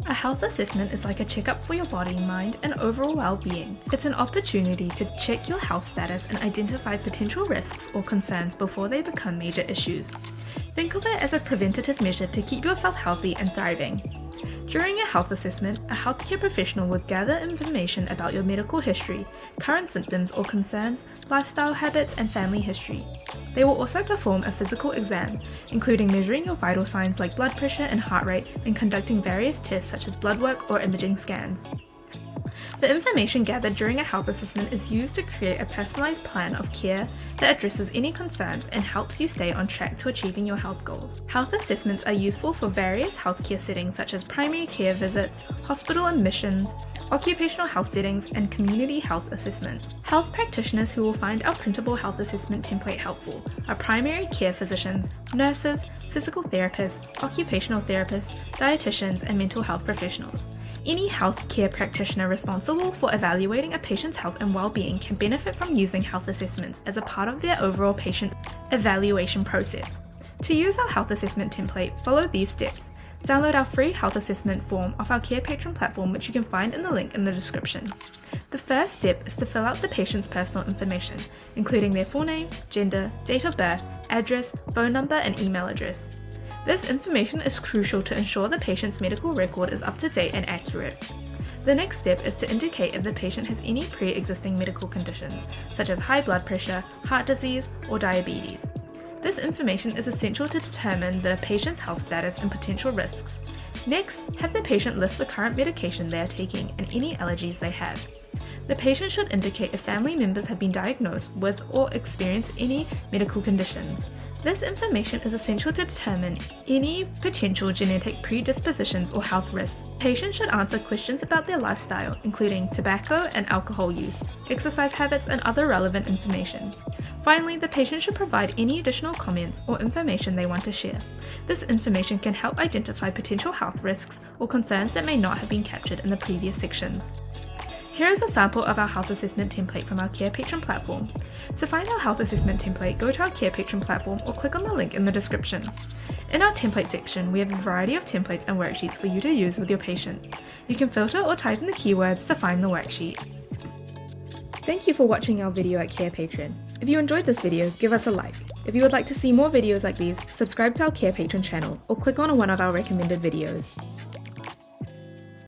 A health assessment is like a checkup for your body, mind, and overall well-being. It's an opportunity to check your health status and identify potential risks or concerns before they become major issues. Think of it as a preventative measure to keep yourself healthy and thriving. During a health assessment, a healthcare professional will gather information about your medical history, current symptoms or concerns, lifestyle habits, and family history. They will also perform a physical exam, including measuring your vital signs like blood pressure and heart rate and conducting various tests such as blood work or imaging scans. The information gathered during a health assessment is used to create a personalized plan of care that addresses any concerns and helps you stay on track to achieving your health goals. Health assessments are useful for various healthcare settings such as primary care visits, hospital admissions, occupational health settings, and community health assessments. Health practitioners who will find our printable health assessment template helpful are primary care physicians, nurses, physical therapists, occupational therapists, dietitians, and mental health professionals. Any healthcare practitioner responsible for evaluating a patient's health and well-being can benefit from using health assessments as a part of their overall patient evaluation process. To use our health assessment template, follow these steps. Download our free health assessment form off our Carepatron platform, which you can find in the link in the description. The first step is to fill out the patient's personal information, including their full name, gender, date of birth, address, phone number, and email address. This information is crucial to ensure the patient's medical record is up to date and accurate. The next step is to indicate if the patient has any pre-existing medical conditions, such as high blood pressure, heart disease, or diabetes. This information is essential to determine the patient's health status and potential risks. Next, have the patient list the current medication they are taking and any allergies they have. The patient should indicate if family members have been diagnosed with or experience any medical conditions. This information is essential to determine any potential genetic predispositions or health risks. Patients should answer questions about their lifestyle, including tobacco and alcohol use, exercise habits, and other relevant information. Finally, the patient should provide any additional comments or information they want to share. This information can help identify potential health risks or concerns that may not have been captured in the previous sections. Here is a sample of our health assessment template from our Carepatron platform. To find our health assessment template, go to our Carepatron platform or click on the link in the description. In our template section, we have a variety of templates and worksheets for you to use with your patients. You can filter or type in the keywords to find the worksheet. Thank you for watching our video at Carepatron. If you enjoyed this video, give us a like. If you would like to see more videos like these, subscribe to our Carepatron channel or click on one of our recommended videos.